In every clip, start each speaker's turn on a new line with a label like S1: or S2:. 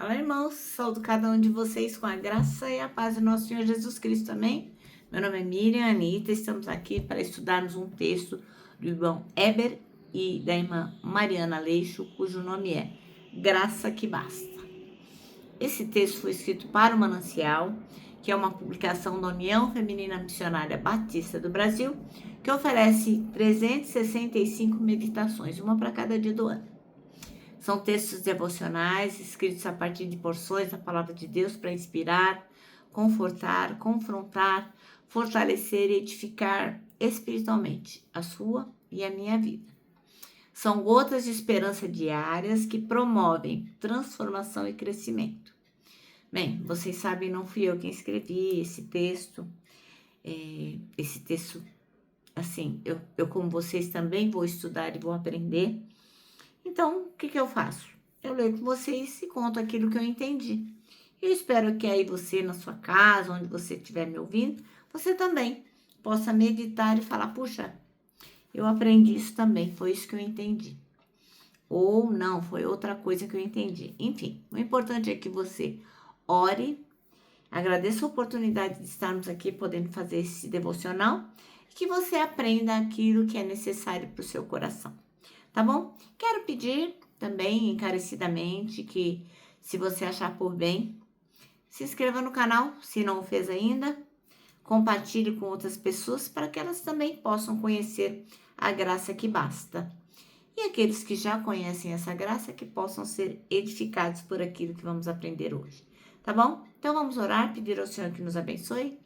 S1: Olá, irmãos, saúdo cada um de vocês com a graça e a paz do nosso Senhor Jesus Cristo, amém? Meu nome é Miriam Anitta, estamos aqui para estudarmos um texto do irmão Heber e da irmã Mariana Leixo, cujo nome é Graça que Basta. Esse texto foi escrito para o Manancial, que é uma publicação da União Feminina Missionária Batista do Brasil, que oferece 365 meditações, uma para cada dia do ano. São textos devocionais escritos a partir de porções da palavra de Deus para inspirar, confortar, confrontar, fortalecer e edificar espiritualmente a sua e a minha vida. São gotas de esperança diárias que promovem transformação e crescimento. Bem, vocês sabem, não fui eu quem escrevi esse texto. Esse texto, assim, eu como vocês também vou estudar e vou aprender. Então, o que eu faço? Eu leio com vocês e conto aquilo que eu entendi. Eu espero que aí você, na sua casa, onde você estiver me ouvindo, você também possa meditar e falar, puxa, eu aprendi isso também, foi isso que eu entendi. Ou não, foi outra coisa que eu entendi. Enfim, o importante é que você ore, agradeça a oportunidade de estarmos aqui podendo fazer esse devocional e que você aprenda aquilo que é necessário para o seu coração. Tá bom? Quero pedir também encarecidamente que, se você achar por bem, se inscreva no canal, se não o fez ainda, compartilhe com outras pessoas para que elas também possam conhecer a graça que basta. E aqueles que já conhecem essa graça, que possam ser edificados por aquilo que vamos aprender hoje. Tá bom? Então vamos orar, pedir ao Senhor que nos abençoe.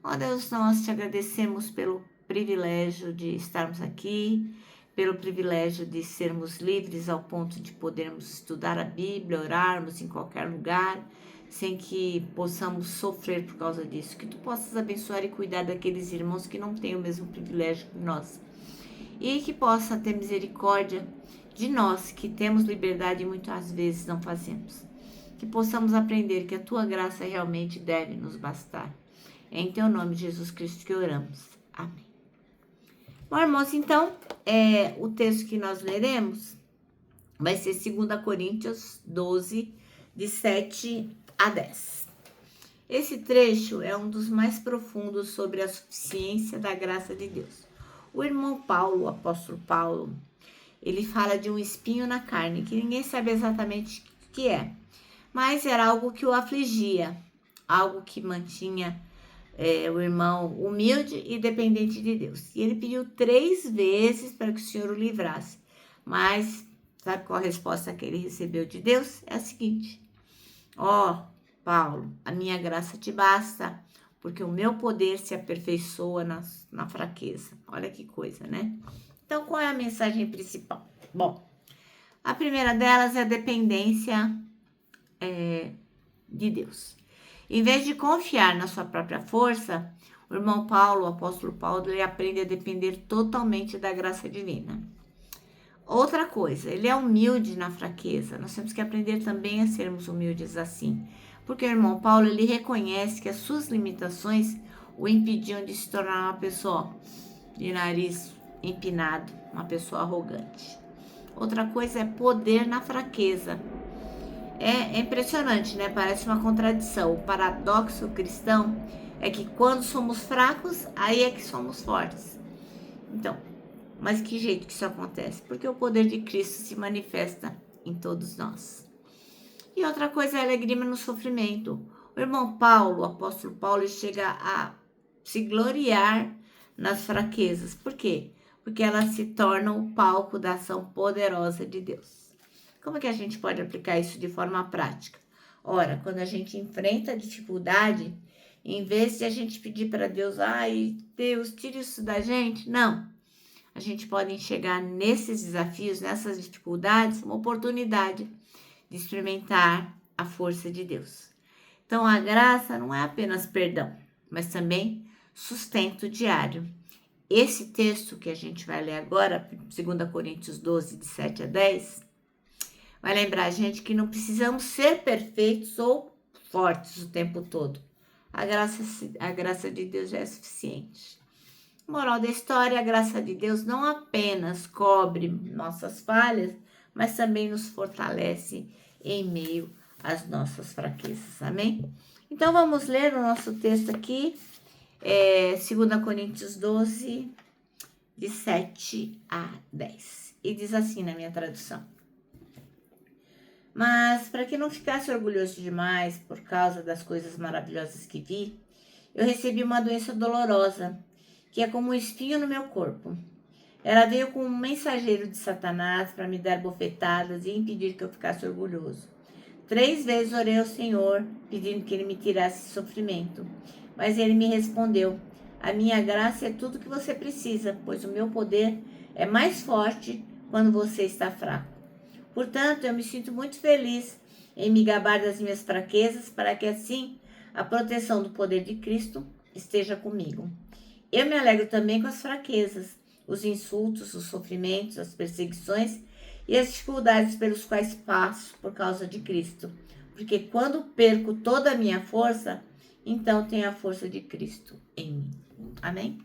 S1: Ó Deus, nós te agradecemos pelo privilégio de estarmos aqui, pelo privilégio de sermos livres ao ponto de podermos estudar a Bíblia, orarmos em qualquer lugar, sem que possamos sofrer por causa disso. Que tu possas abençoar e cuidar daqueles irmãos que não têm o mesmo privilégio que nós. E que possa ter misericórdia de nós, que temos liberdade e muitas vezes não fazemos. Que possamos aprender que a tua graça realmente deve nos bastar. É em teu nome, Jesus Cristo, que oramos. Amém. Bom, irmãos, então, o texto que nós leremos vai ser 2 Coríntios 12, de 7 a 10. Esse trecho é um dos mais profundos sobre a suficiência da graça de Deus. O irmão Paulo, o apóstolo Paulo, ele fala de um espinho na carne, que ninguém sabe exatamente o que é, mas era algo que o afligia, algo que mantinha o irmão humilde e dependente de Deus. E ele pediu 3 vezes para que o Senhor o livrasse. Mas sabe qual a resposta que ele recebeu de Deus? É a seguinte: ó, Paulo, a minha graça te basta, porque o meu poder se aperfeiçoa na fraqueza. Olha que coisa, né? Então, qual é a mensagem principal? Bom, a primeira delas é a dependência de Deus. Em vez de confiar na sua própria força, o irmão Paulo, o apóstolo Paulo, ele aprende a depender totalmente da graça divina. Outra coisa, ele é humilde na fraqueza. Nós temos que aprender também a sermos humildes assim. Porque o irmão Paulo, ele reconhece que as suas limitações o impediam de se tornar uma pessoa de nariz empinado, uma pessoa arrogante. Outra coisa é poder na fraqueza. É impressionante, né? Parece uma contradição. O paradoxo cristão é que quando somos fracos, aí é que somos fortes. Então, mas que jeito que isso acontece? Porque o poder de Cristo se manifesta em todos nós. E outra coisa é a alegria no sofrimento. O irmão Paulo, o apóstolo Paulo, chega a se gloriar nas fraquezas. Por quê? Porque elas se tornam o palco da ação poderosa de Deus. Como é que a gente pode aplicar isso de forma prática? Ora, quando a gente enfrenta a dificuldade, em vez de a gente pedir para Deus, ai, Deus, tira isso da gente, não. A gente pode enxergar nesses desafios, nessas dificuldades, uma oportunidade de experimentar a força de Deus. Então, a graça não é apenas perdão, mas também sustento diário. Esse texto que a gente vai ler agora, 2 Coríntios 12, de 7 a 10, vai lembrar a gente que não precisamos ser perfeitos ou fortes o tempo todo. A graça de Deus já é suficiente. Moral da história, a graça de Deus não apenas cobre nossas falhas, mas também nos fortalece em meio às nossas fraquezas. Amém? Então, vamos ler o nosso texto aqui, 2 Coríntios 12, de 7 a 10. E diz assim na minha tradução: mas, para que não ficasse orgulhoso demais por causa das coisas maravilhosas que vi, eu recebi uma doença dolorosa, que é como um espinho no meu corpo. Ela veio como um mensageiro de Satanás para me dar bofetadas e impedir que eu ficasse orgulhoso. 3 vezes orei ao Senhor, pedindo que Ele me tirasse esse sofrimento. Mas Ele me respondeu: a minha graça é tudo que você precisa, pois o meu poder é mais forte quando você está fraco. Portanto, eu me sinto muito feliz em me gabar das minhas fraquezas, para que assim a proteção do poder de Cristo esteja comigo. Eu me alegro também com as fraquezas, os insultos, os sofrimentos, as perseguições e as dificuldades pelos quais passo por causa de Cristo. Porque quando perco toda a minha força, então tenho a força de Cristo em mim. Amém?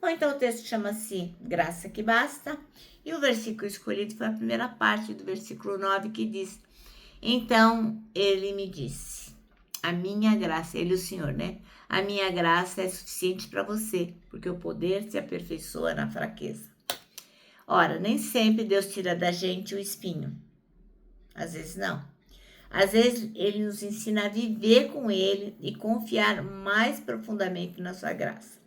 S1: Bom, então o texto chama-se Graça que Basta. E o versículo escolhido foi a primeira parte do versículo 9, que diz: então ele me disse, a minha graça, ele o Senhor, né? A minha graça é suficiente para você, porque o poder se aperfeiçoa na fraqueza. Ora, nem sempre Deus tira da gente o espinho. Às vezes não. Às vezes ele nos ensina a viver com ele e confiar mais profundamente na sua graça.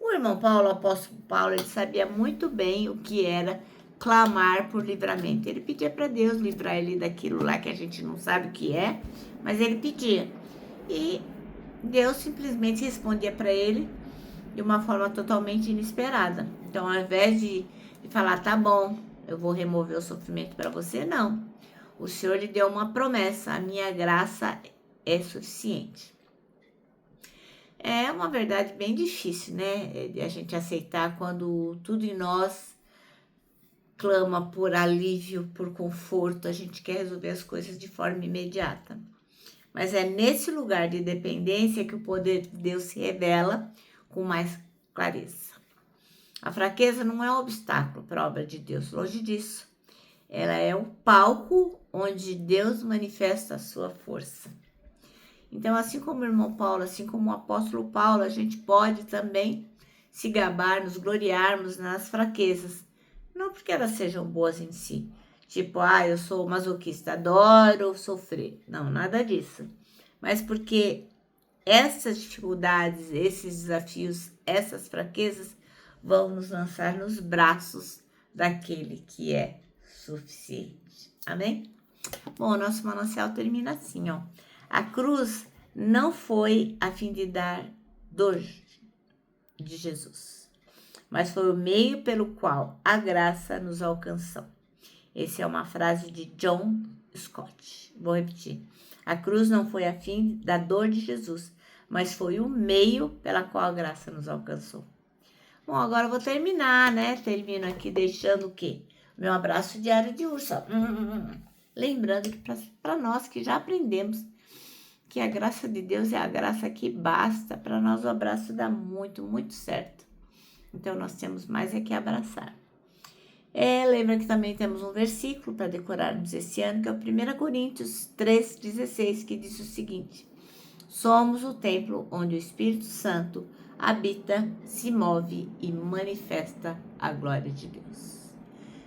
S1: O irmão Paulo, o apóstolo Paulo, ele sabia muito bem o que era clamar por livramento. Ele pedia para Deus livrar ele daquilo lá que a gente não sabe o que é, mas ele pedia. E Deus simplesmente respondia para ele de uma forma totalmente inesperada. Então, ao invés de falar, tá bom, eu vou remover o sofrimento para você, não. O Senhor lhe deu uma promessa: a minha graça é suficiente. É uma verdade bem difícil, né? De a gente aceitar quando tudo em nós clama por alívio, por conforto, a gente quer resolver as coisas de forma imediata. Mas é nesse lugar de dependência que o poder de Deus se revela com mais clareza. A fraqueza não é um obstáculo para a obra de Deus, longe disso. Ela é o palco onde Deus manifesta a sua força. Então, assim como o irmão Paulo, assim como o apóstolo Paulo, a gente pode também se gabar, nos gloriarmos nas fraquezas. Não porque elas sejam boas em si. Tipo, eu sou masoquista, adoro sofrer. Não, nada disso. Mas porque essas dificuldades, esses desafios, essas fraquezas vão nos lançar nos braços daquele que é suficiente. Amém? Bom, o nosso manancial termina assim, ó. A cruz não foi a fim de dar dor de Jesus, mas foi o meio pelo qual a graça nos alcançou. Essa é uma frase de John Scott. Vou repetir. A cruz não foi a fim da dor de Jesus, mas foi o meio pela qual a graça nos alcançou. Bom, agora eu vou terminar, né? Termino aqui deixando o quê? Meu abraço diário de urso. Lembrando que para nós que já aprendemos que a graça de Deus é a graça que basta, para nós o abraço dá muito, muito certo. Então, nós temos mais é que abraçar. Lembra que também temos um versículo para decorarmos esse ano, que é o 1 Coríntios 3,16, que diz o seguinte: somos o templo onde o Espírito Santo habita, se move e manifesta a glória de Deus.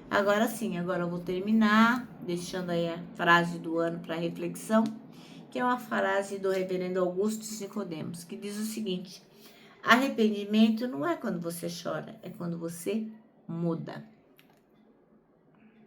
S1: Agora sim, agora eu vou terminar deixando aí a frase do ano para reflexão, que é uma frase do reverendo Augusto Nicodemos, que diz o seguinte: arrependimento não é quando você chora, é quando você muda.